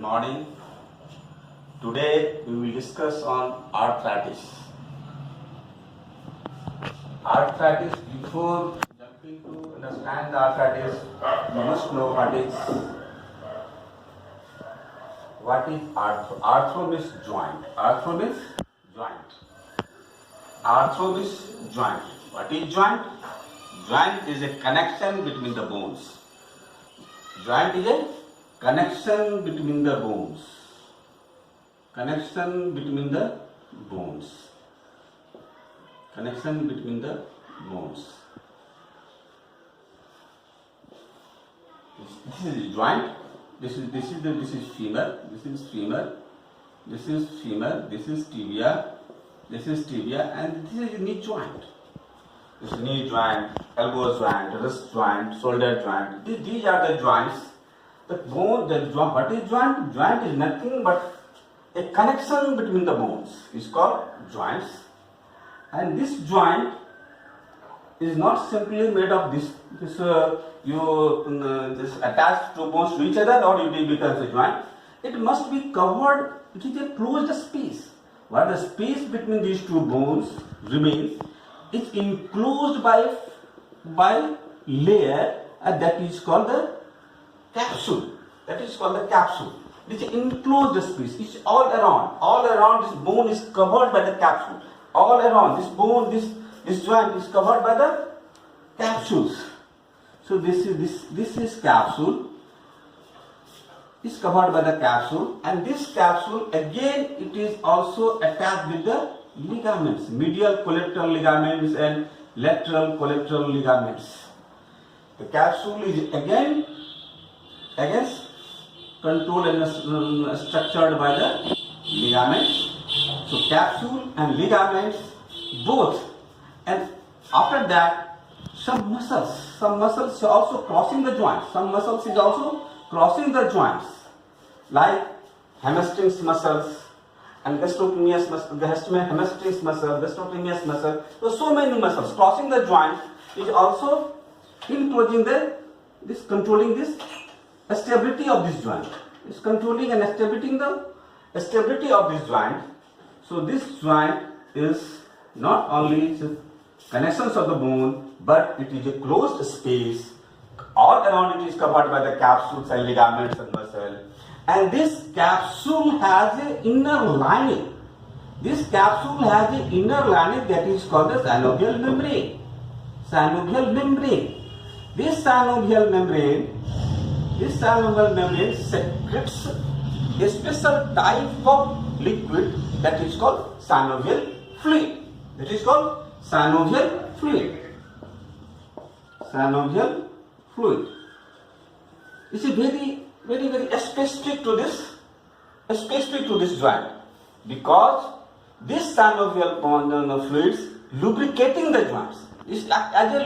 morning. Today we will discuss on arthritis. Arthritis, before jumping to understand the arthritis, you must know what is arthro. Arthro means joint. Arthro means joint. Arthro means joint. What is joint? Joint is a connection between the bones. Joint is a connection between the bones. Connection between the bones. Connection between the bones. This is joint. This is femur. This is femur. This is femur. This is tibia. This is tibia, and this is knee joint. This is knee joint, elbow joint, wrist joint, shoulder joint. These are the joints. The bone, what is joint? Joint is nothing but a connection between the bones. It's called joints. And this joint is not simply made of this attached two bones to each other, or it becomes a joint. It must be covered. It is a closed space. Where the space between these two bones remains, it's enclosed by layer that is called the capsule. That is called the capsule. It is enclosed space. It's all around. All around this bone is covered by the capsule. All around this bone, this joint is covered by the capsules. So this is capsule. Is covered by the capsule, and this capsule again it is also attached with the ligaments, medial collateral ligaments and lateral collateral ligaments. The capsule is again controlled and structured by the ligaments. So capsule and ligaments both, and after that some muscles are also crossing the joints. Some muscles is also crossing the joints, like hamstrings muscles and gastrocnemius muscle, hamstrings muscle, gastrocnemius muscle. So many muscles crossing the joint is also enclosing controlling this stability of this joint. It's controlling and stabilizing the stability of this joint. So this joint is not only connections of the bone, but it is a closed space. All around it is covered by the capsules and ligaments and muscle. And this capsule has an inner lining. This capsule has an inner lining that is called the synovial membrane. Synovial membrane. This synovial membrane secretes a special type of liquid that is called synovial fluid. That is called synovial fluid. Synovial fluid. This is very specific to this joint, because this synovial fluids lubricating the joints. It's act as a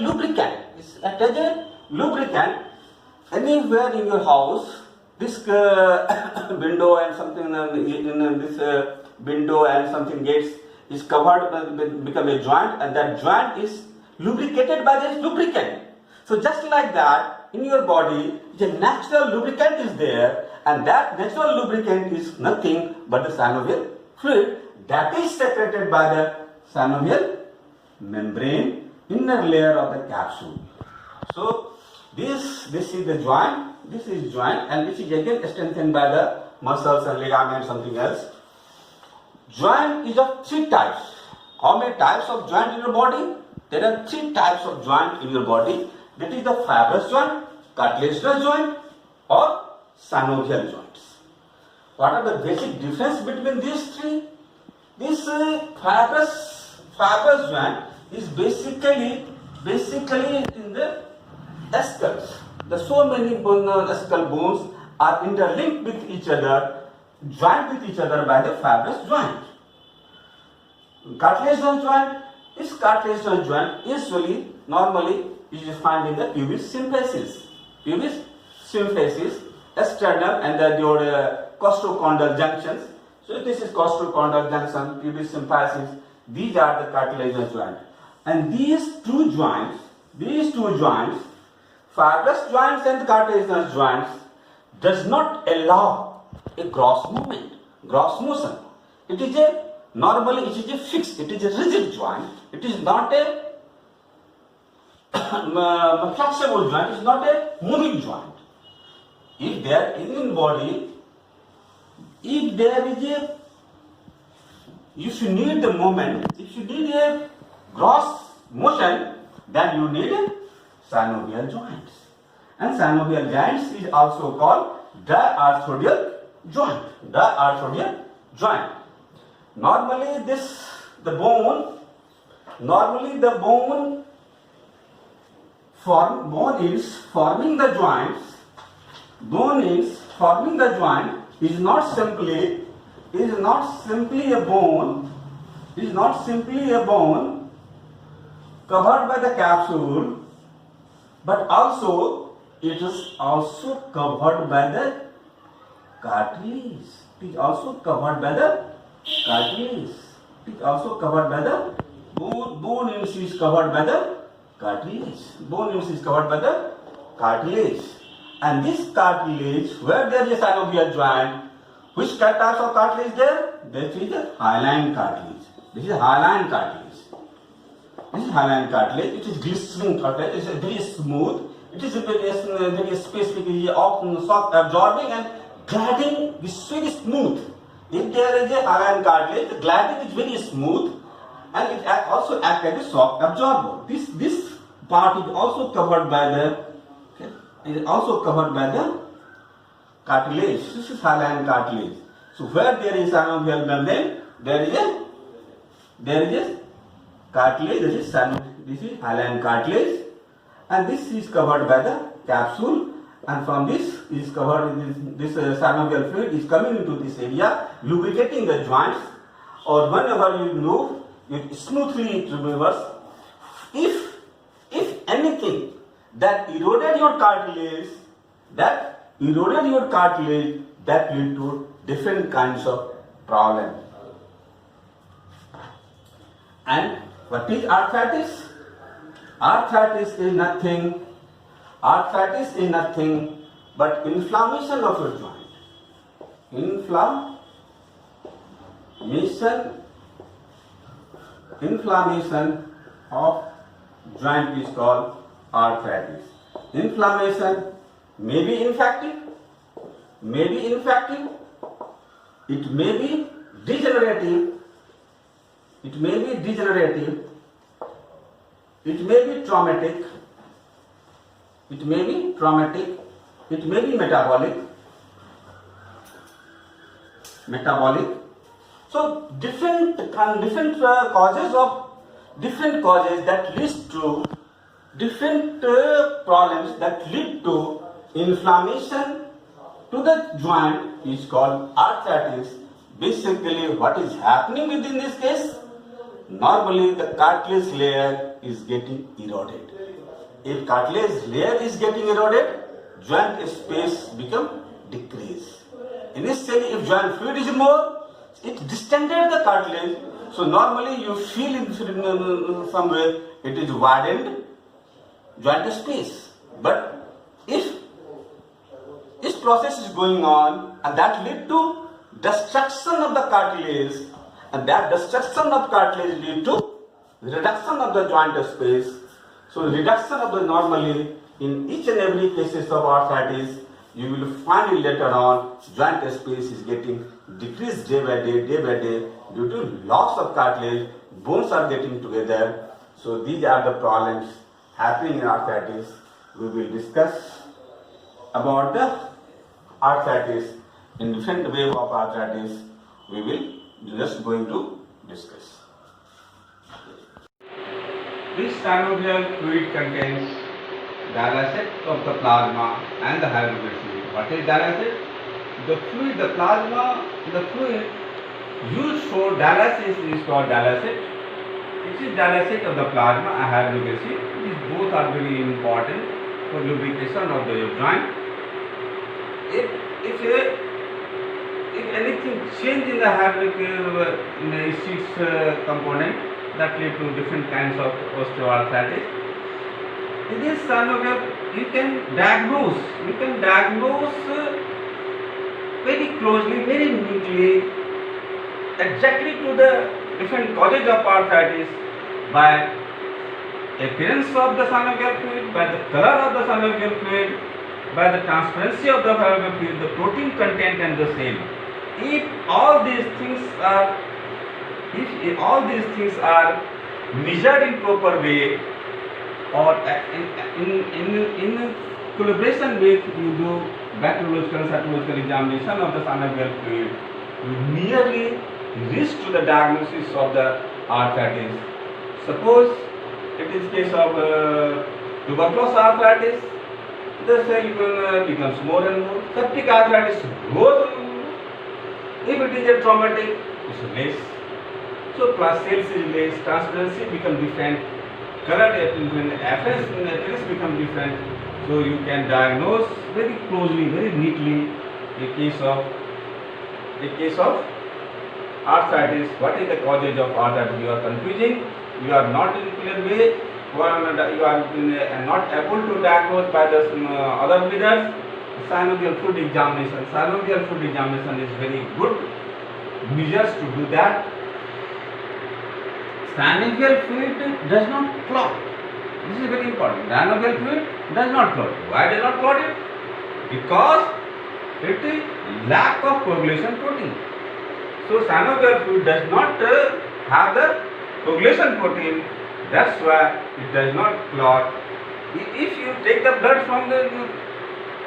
lubricant. Anywhere in your house, this window and something this window and something gates is covered, become a joint, and that joint is lubricated by this lubricant. So just like that, in your body, the natural lubricant is there, and that natural lubricant is nothing but the synovial fluid that is separated by the synovial membrane, inner layer of the capsule. So this is the joint, this is joint, and which is again strengthened by the muscles and ligaments, something else. Joint is of three types. How many types of joint in your body? There are three types of joint in your body. That is the fibrous joint, cartilaginous joint, or synovial joints. What are the basic difference between these three? This fibrous joint is basically in the skulls. The so many skull bones are interlinked with each other, joined with each other by the fibrous joint. Cartilaginous joint is cartilaginous joint. Normally you find in the pubis symphysis. Pubis symphysis, external, and the costochondral junctions. So this is costochondral junction, pubis symphysis. These are the cartilaginous joints. And these two joints, fibrous joints and cartilaginous joints, does not allow a gross movement, gross motion. It is a normally it is a fixed, it is a rigid joint. It is not a flexible joint. It is not a moving joint. If there is in body, if there is a, if you need the movement, if you need a gross motion, then you need a synovial joints. And synovial joints is also called diarthrodial joint. Diarthrodial joint. Normally the bone is forming the joints. Bone is forming the joint is not simply a bone, covered by the capsule, but also it is also covered by the cartilage. It is also covered by the cartilage. It is also covered by the bone is covered by the cartilage. Bone is covered by the cartilage. And this cartilage, where there is a synovial joint, which types of cartilage there? This is a hyaline cartilage. This is hyaline cartilage. It is glistening cartilage. It is very smooth. It is very specific, often shock absorbing and gliding is very smooth. If there is a hyaline cartilage, the gliding is very smooth and it also acts as a shock absorber. This part is also covered by the cartilage. This is hyaline cartilage. So where there is synovial membrane, there is a cartilage. This is hyaline cartilage, and this is covered by the capsule. And from this is covered, this synovial fluid is coming into this area, lubricating the joints. Or whenever you move, it smoothly moves. If anything that eroded your cartilage, that lead to different kinds of problems. And what is arthritis? Arthritis is nothing but inflammation of your joint. Inflammation of joint is called arthritis. Inflammation may be infective, it may be degenerative, it may be traumatic, it may be metabolic. So different causes that leads to different problems that lead to inflammation to the joint is called arthritis. Basically, what is happening within this case? Normally, the cartilage layer is getting eroded. If cartilage layer is getting eroded, joint space become decrease. Initially, if joint fluid is more, it distended the cartilage. So normally, you feel in some way it is widened joint space. But if this process is going on and that lead to destruction of the cartilage, and that destruction of cartilage lead to reduction of the joint space. So reduction of the normally in each and every cases of arthritis, you will find later on joint space is getting decreased day by day due to loss of cartilage, bones are getting together. So these are the problems happening in arthritis. We will discuss about the arthritis in different way of arthritis. We will just going to discuss. This synovial fluid contains dialysate of the plasma and the hydroglycerol fluid. What is dialysate? The fluid, the plasma, the fluid used for dialysis is called dialysate. It is dialysate of the plasma and hydroglycerol. These both are very important for lubrication of the joint. If anything change in the hydroglycerol in the acids component, that lead to different kinds of osteoarthritis. In this synovial, you can diagnose very closely, very neatly, exactly to the different causes of arthritis by appearance of the synovial fluid, by the color of the synovial fluid, by the transparency of the synovial fluid, the protein content and the cell. If all these things are measured in proper way, or in collaboration with you do bacteriological cytological examination of the synovial fluid, you nearly reach to the diagnosis of the arthritis. Suppose it is case of tuberculous arthritis, the cell becomes more and more. Septic arthritis grows. If it is a traumatic, it's less. So plus cells is less, transparency becomes different, color appearance becomes different. So you can diagnose very closely, very neatly a case of arthritis. What is the causes of arthritis? You are confusing. You are not in clear way. You are not able to diagnose by the other methods. Synovial fluid examination. Synovial fluid examination is very good measures to do that. Synovial fluid does not clot. This is very important. Synovial fluid does not clot. Why does not clot it? Because it is lack of coagulation protein. So synovial fluid does not have the coagulation protein. That's why it does not clot. If you take the blood from the,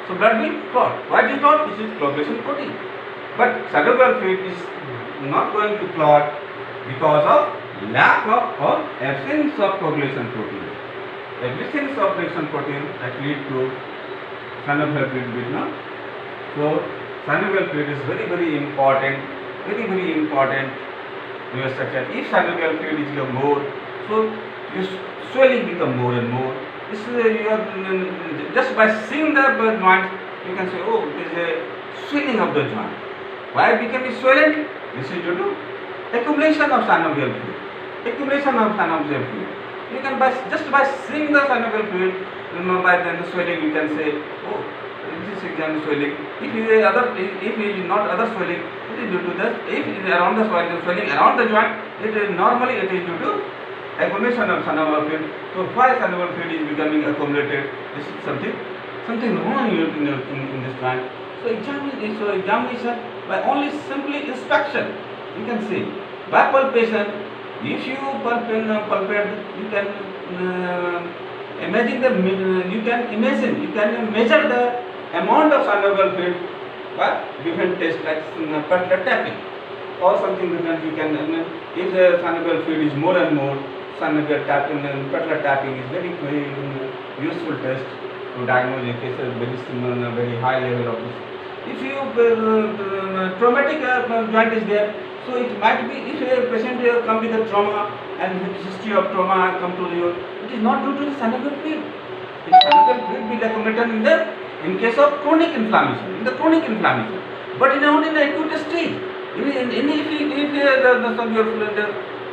so blood will clot. Why does it clot? This is coagulation protein. But synovial fluid is not going to clot because of lack of or absence of coagulation protein. Absence of coagulation protein that lead to synovial fluid will not. So synovial fluid is very important, very important in your structure. If synovial fluid is more, so your swelling become more and more. This is just by seeing the joint, you can say, oh, it is a swelling of the joint. Why it became swollen? This is due to accumulation of synovial fluid. Accumulation of synovial fluid. You can just by seeing the synovial fluid, by the swelling, you can say, oh, this is exam swelling. If it is not other swelling, it is due to the, if it is around the swelling around the joint, normally it is due to accumulation of synovial fluid. So why synovial fluid is becoming accumulated? This is something wrong in this joint. So examination by only simply inspection, you can see. By palpation, if you palpate, you can you can measure the amount of synovial fluid by different tests like platelet tapping or something different. You can, if the synovial fluid is more and more, synovial tapping and platelet tapping is very useful test to diagnose a case of very high level of this. If you traumatic joint is there, so it might be, if a patient come with a trauma and history of trauma come to you, it is not due to the synovial fluid. The synovial fluid will accumulate in case of chronic inflammation, but not in the acute stage. If the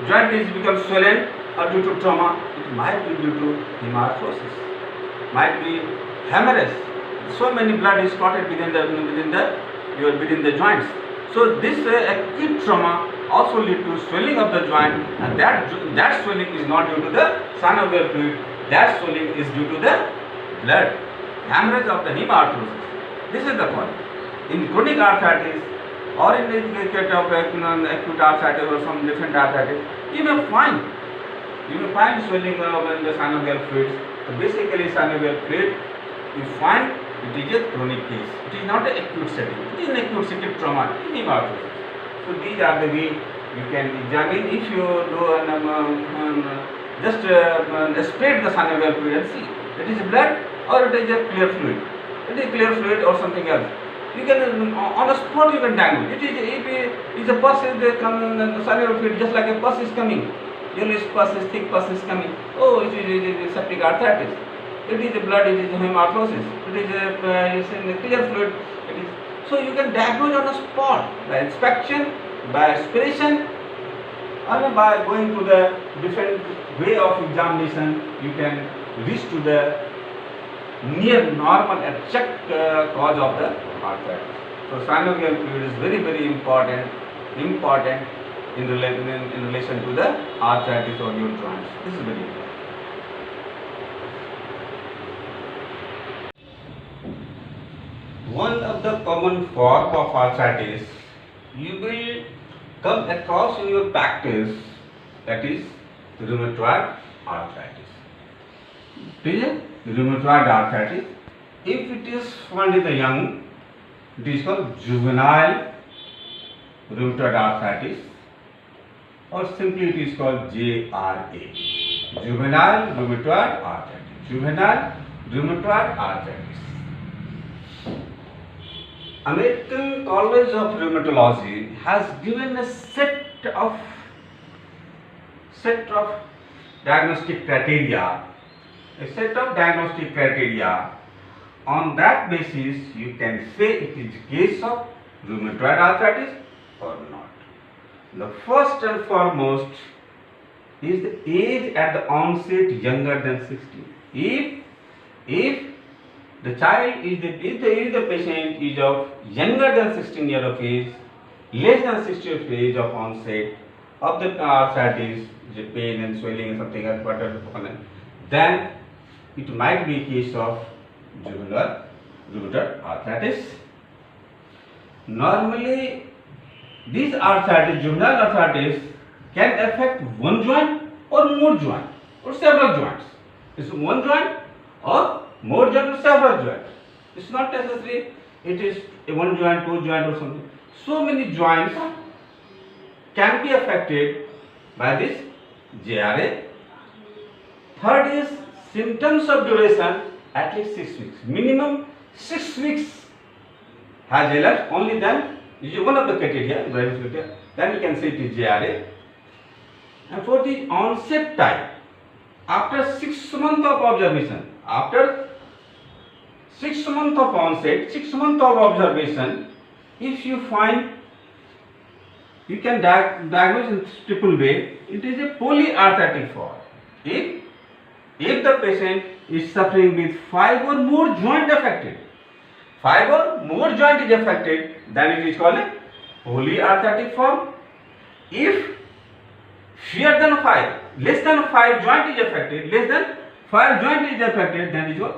joint is become swollen or due to trauma, it might be due to hemarthrosis, might be hemorrhage. So many blood is clotted within the joints. So this acute trauma also lead to swelling of the joint, and that swelling is not due to the synovial fluid. That swelling is due to the blood, hemorrhage of the hemarthrosis. This is the point. In chronic arthritis or in the case of acute arthritis or some different arthritis, you may find swelling of the synovial fluids. So basically, synovial fluid, you find it is a chronic case. It is not an acute setting. It is an acute setting trauma. It is hemarthrosis. So these are the way you can examine. If you do just spread the synovial fluid and see it is blood or it is a clear fluid. It is clear fluid or something else. You can on the spot you can diagnose. If a pus is synovial fluid, just like a pus is coming. Yellowish pus is thick pus is coming. Oh, it is septic arthritis. It is blood, it is hemarthrosis, it is a clear fluid. So you can diagnose on the spot by inspection, by aspiration, or by going to the different way of examination. You can reach to the near normal exact cause of the arthritis. So synovial fluid is very, very important in relation to the arthritis or your joints. This is very important. One of the common form of arthritis you will come across in your practice, that is rheumatoid arthritis. It is rheumatoid arthritis. If it is found in the young, it is called juvenile rheumatoid arthritis, or simply it is called JRA, juvenile rheumatoid arthritis. Juvenile rheumatoid arthritis. American College of Rheumatology has given a set of diagnostic criteria, On that basis, you can say it is case of rheumatoid arthritis or not. The first and foremost is the age at the onset younger than 60. If the child is the patient is of younger than 16 years of age, less than 60 years of age of onset of the arthritis, the pain and swelling and something else, then it might be a case of juvenile rheumatoid arthritis. Normally, this arthritis, juvenile arthritis, can affect one joint or more joint or several joints. It's one joint or more joint or several joints. It's not necessary it is one joint, two joint or something. So many joints can be affected by this JRA. Third is symptoms of duration at least 6 weeks. Minimum 6 weeks has elapsed, only then is one of the criteria, then you can say it is JRA. And for the onset time, after 6 months of observation, after 6 months of onset, 6 months of observation, if you find, you can diagnose in triple way, it is a polyarthritic form. If the patient is suffering with 5 or more joint affected, 5 or more joint is affected, then it is called a polyarthritic form. If fewer than 5, less than 5 joint is affected, then it is called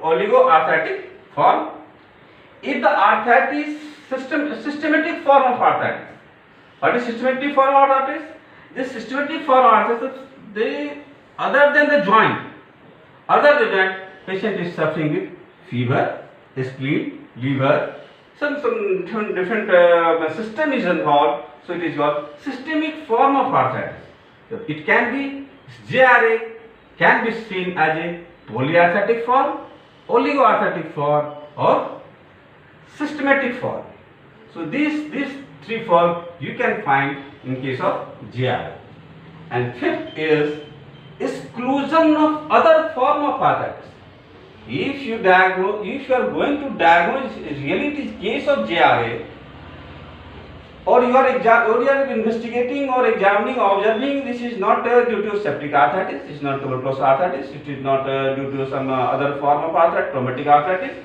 oligoarthritic form. If the arthritis systematic form of arthritis, what is systematic form of arthritis? This systematic form of arthritis, other than the joint, patient is suffering with fever, spleen, liver, some different system is involved, so it is called systemic form of arthritis. So it can be JRA, can be seen as a polyarthritic form, oligoarthritic form, or systematic form. So these 3 forms you can find in case of JRA. And fifth is exclusion of other form of arthritis. If you are going to diagnose really it is case of JRA, or you are investigating or examining, observing, this is not due to septic arthritis, it is not tuberculosis arthritis, it is not due to some other form of arthritis, rheumatic arthritis.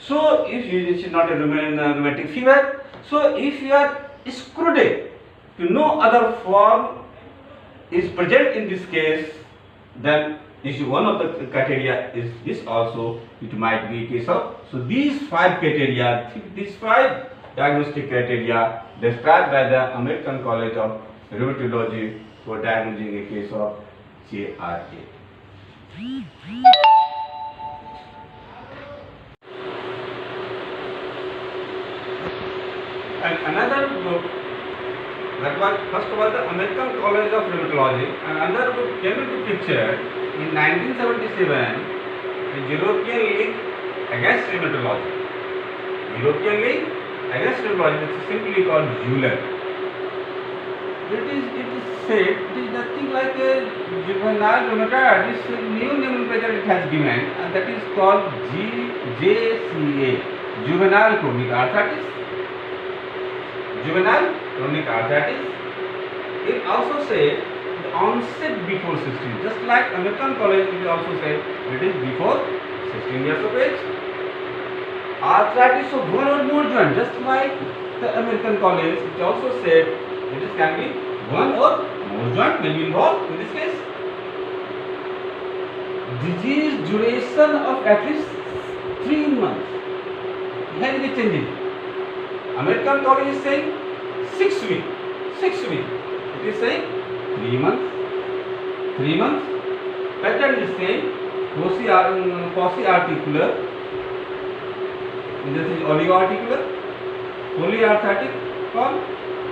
So if it is not a rheumatic fever, so if you are excluded to no other form is present in this case, then this is one of the criteria is this also, it might be a case of. So these 5 criteria, these 5 diagnostic criteria described by the American College of Rheumatology for diagnosing a case of JRA. And another group, that was first of all the American College of Rheumatology, and another group came into picture in 1977, the European League Against Rheumatology. European League Against Rheumatology, it is simply called EULAR. It is said it is nothing like a juvenile rheumatoid. This new nomenclature it has given, and that is called JCA, juvenile chronic arthritis. Juvenile chronic arthritis. It also said the onset before 16, just like American College it also said it is before 16 years of age. arthritis of one or more joint, just like the American College, which also said it can be one or more joint will be involved in this case. Disease duration of at least 3 months. Here is changing. American College is saying 6 weeks. 6 weeks. It is saying 3 months. 3 months. Pattern is saying quasi-articular. This is oligoarticular, polyarthritic form,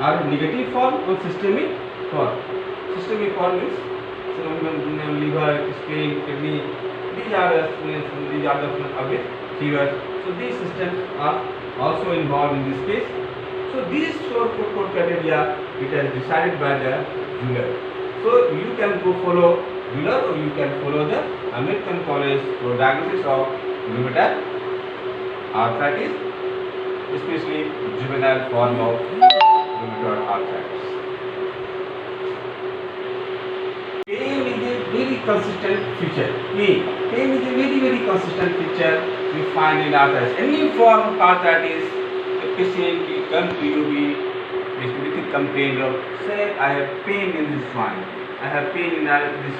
or negative form, or systemic form. Systemic form means liver, spleen, kidney. These are the obvious figures. So these systems are also involved in this case. So these four criteria it is decided by the Wheeler. So you can go follow Wheeler or you can follow the American College for diagnosis of rheumatoid arthritis, especially juvenile form of rheumatoid arthritis. Pain is a very consistent feature. Pain is a very consistent feature we find in arthritis. Any form of arthritis, the patient will come to you with a complaint of, say, I have pain in this joint, I have pain in this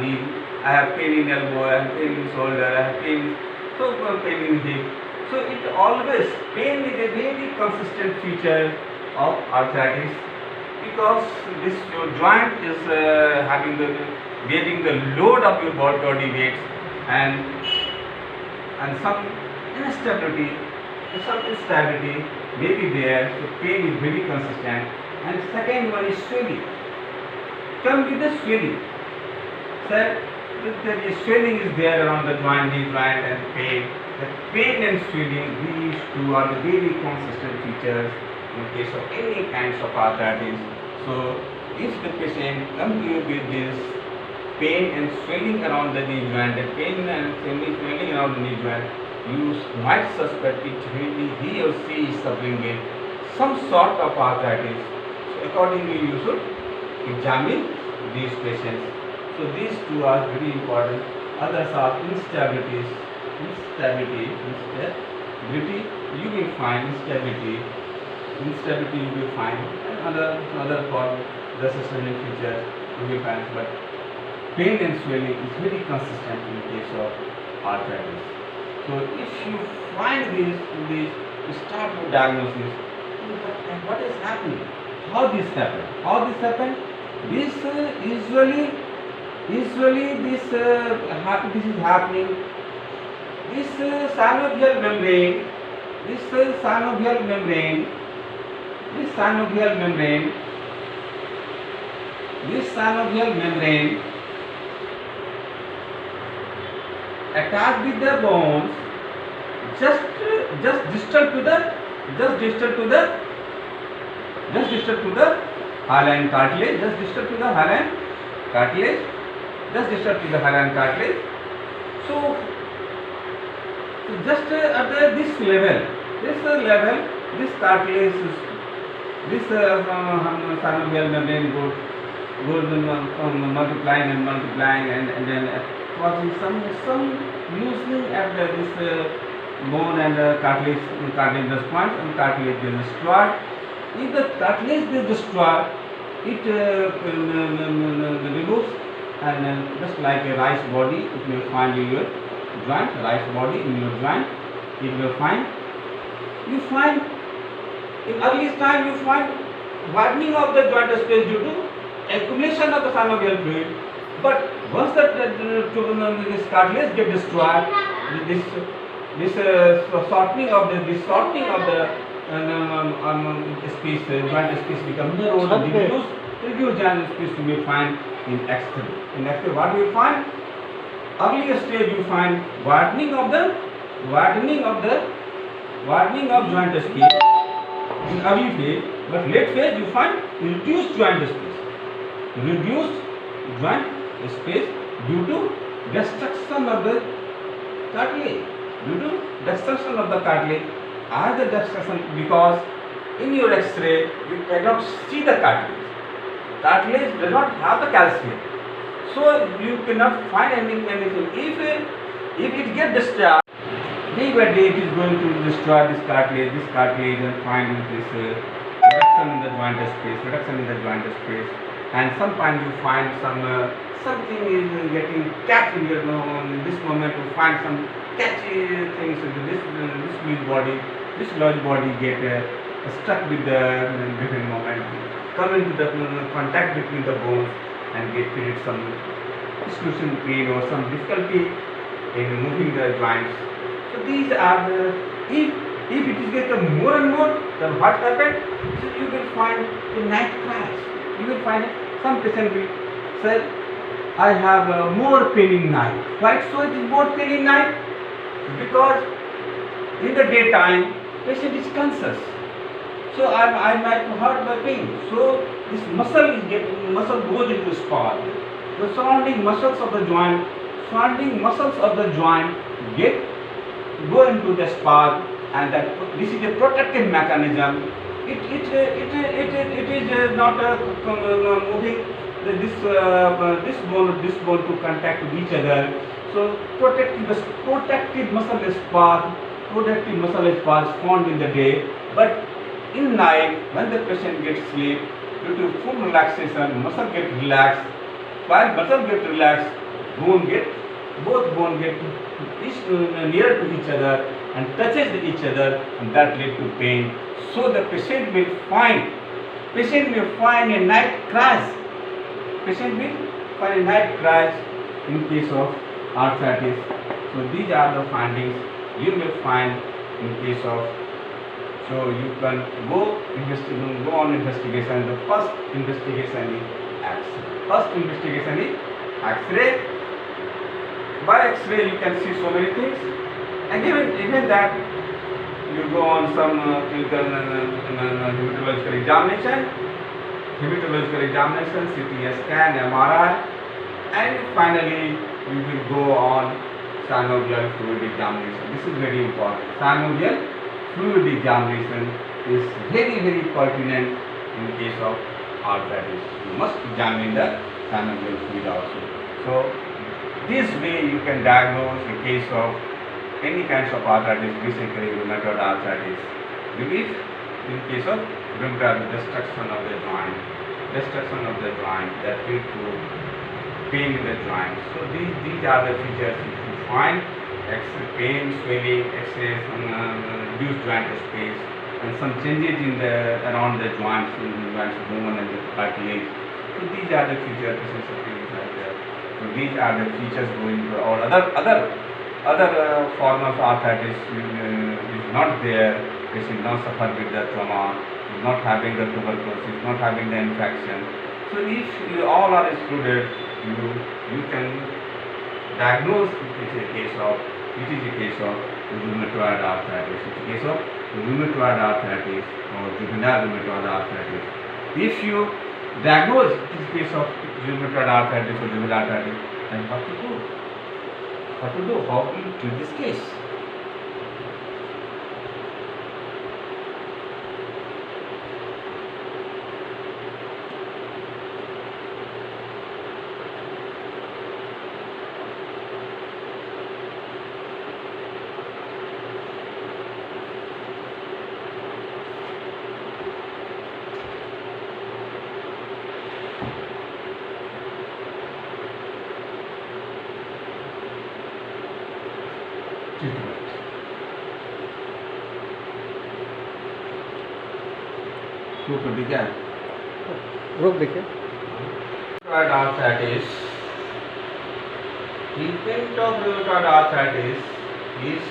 knee, I have pain in elbow, I have pain in shoulder, I have pain in hip. So it always, pain is a very consistent feature of arthritis, because this your joint is bearing the load of your body weight, and some instability may be there. So pain is very consistent. And second one is swelling. Come with the swelling. Sir, the swelling is there around the joint, knee joint, and pain. The pain and swelling, these two are the very consistent features in case of any kinds of arthritis. So if the patient comes to you with this pain and swelling around the knee joint, the pain and swelling around the knee joint, you might suspect he or she is suffering with some sort of arthritis. So accordingly you should examine these patients. So these two are very important. Others are instability, you will find instability you will find, and other form, the systemic features you will find, but pain and swelling is very consistent in case of arthritis. So if you find this, you start your diagnosis. What is happening? How this happened? This usually this is happening. This synovial membrane attached with the bones, just distal to the hyaline cartilage, So just at this level, this cartilage, this synovial membrane goes multiplying and then causing some loosening at this bone and cartilage points, and cartilage is destroyed. If the cartilage is destroyed, it removes, and just like a rice body, it may find in your joint, it will find. You find in early time, you find widening of the joint space due to accumulation of the synovial fluid. But once this cartilage get destroyed, this shortening of the joint space becomes narrowed and reduced joint space you may find in X3. In X3, what do you find? Earlier stage you find widening of joint space in early phase, but late phase you find reduced joint space due to destruction of the cartilage. As the destruction, because in your X-ray you cannot see the cartilage. Cartilage does not have the calcium, so you cannot find anything. If it gets discharged, day by day it is going to destroy this cartilage and find this reduction in the joint space, and sometimes you find something is getting catch in your in this moment you find some catchy things in this large body get stuck with the different moment, come into the contact between the bones and create some excruciating pain or some difficulty in moving the joints. So these are the, if it is getting more and more, then what happened? So you will find a night crash. You will find some patient will say, I have more pain in night. Why so it is more pain in night? Because in the daytime patient is conscious. So I might hurt my pain. So this muscle goes into spasm. The surrounding muscles of the joint go into the spasm, and that this is a protective mechanism. It is not moving this bone to contact with each other. So protective muscle spasm formed in the day, but in night when the patient gets sleep, due to full relaxation, muscle get relaxed. While muscle get relaxed, both bone get near to each other and touches each other, and that lead to pain. So the patient may find a night crash. In case of arthritis. So these are the findings you may find in case of. So you can go on investigation. The first investigation is X-ray. By X-ray you can see so many things, and even that you go on some clinical hematological examination, CT scan, MRI, and finally you will go on synovial fluid examination. This is very important. Synovial fluid examination is very pertinent in case of arthritis. You must examine the synovial fluid also. So this way you can diagnose the case of any kinds of arthritis, basically rheumatoid arthritis. If in case of rheumatoid destruction of the joint, that lead to pain in the joint. So these are the features you find: pain, swelling, X-rays, reduced joint space, and some changes in around the joints, bone and the cartilage. So these are the features. So these are the features going to all other form of arthritis is not there. Patient not suffer with the trauma, is not having the tuberculosis, not having the infection. So if all are excluded, you can diagnose it is a case of rheumatoid arthritis. It's a case of rheumatoid arthritis or juvenile rheumatoid arthritis. If you diagnose it is a case of rheumatoid arthritis or juvenile arthritis, then what to do? How to treat this case? रोक देखिए. Rheumatoid arthritis. Treatment of rheumatoid arthritis is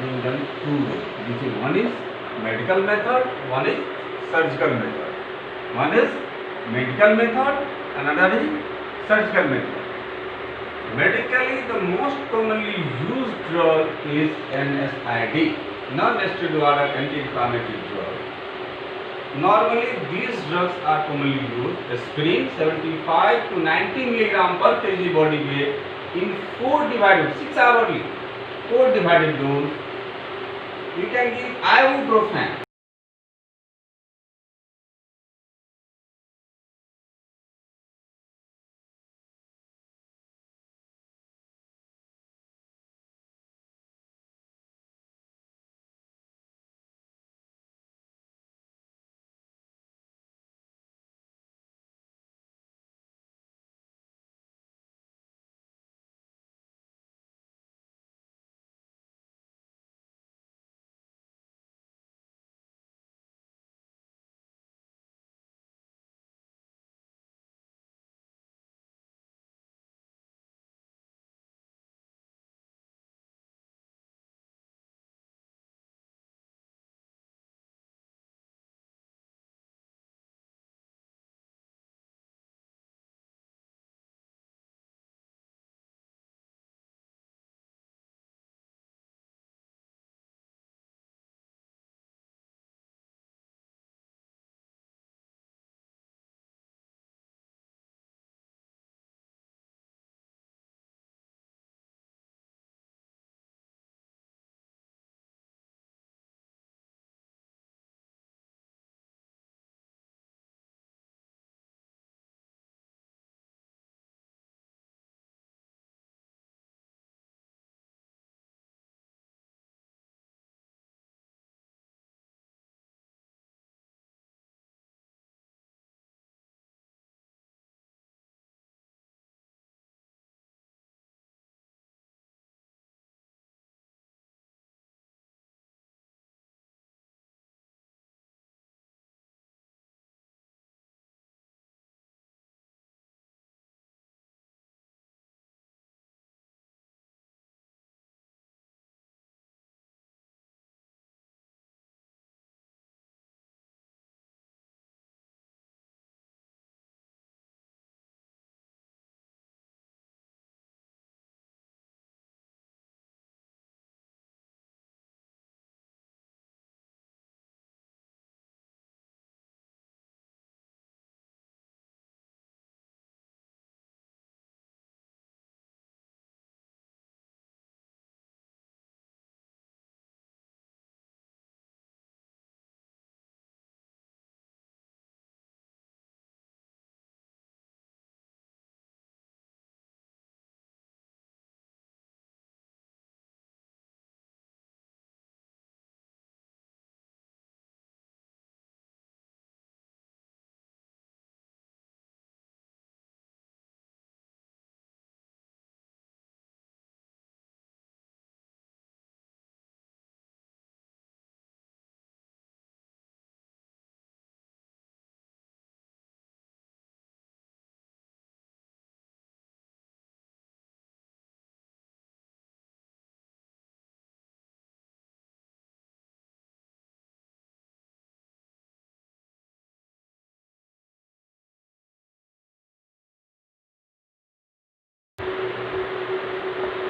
being done two ways. One is medical method, one is surgical method. One is medical method, another is surgical method. Medically, the most commonly used drug is NSAID, non-steroidal anti-inflammatory drug. Normally, these drugs are commonly used. Aspirin 75 to 90 mg per kg body weight in 6 hourly, 4 divided dose. You can give ibuprofen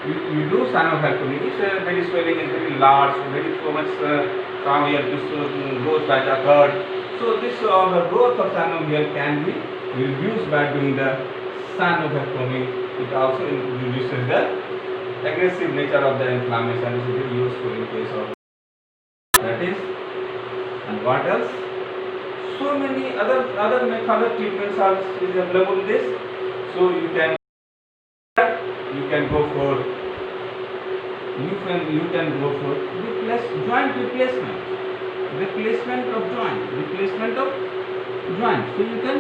you do sanopectomy, if there is swelling is very large, very so much synovial growth has occurred. So this the growth of synovial can be reduced by doing the sanopectomy. It also reduces the aggressive nature of the inflammation. It is very useful in case of that is. And what else? So many other method treatments are is available in this. So you can go for joint replacement of joint. So you can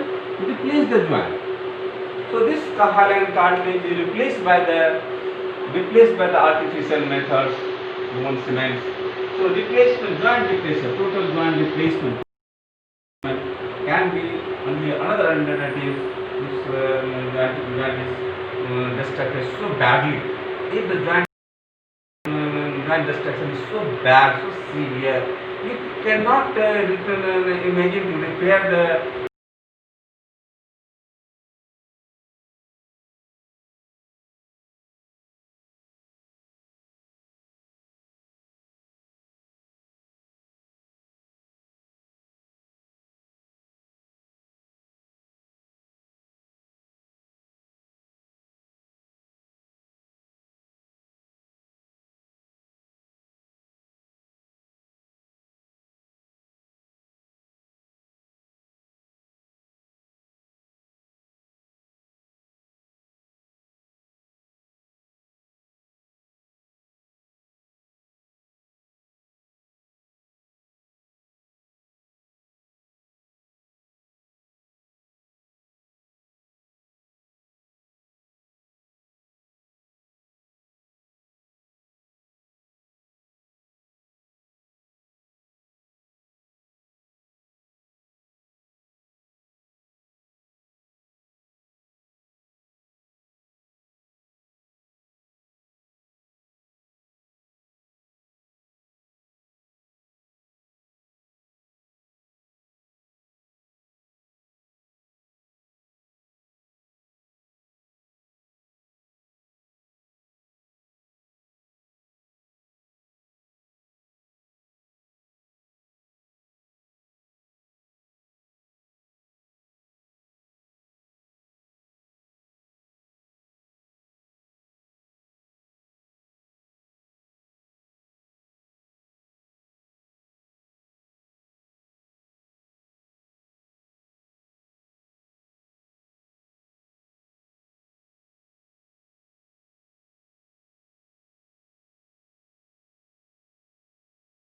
replace the joint. So this hyaline cartilage is replaced by the artificial methods, bone cements. So replacement, joint replacement, total joint replacement can be only another alternative if joint is destructed so badly. If the joint destruction is so bad, so severe, you cannot imagine to repair the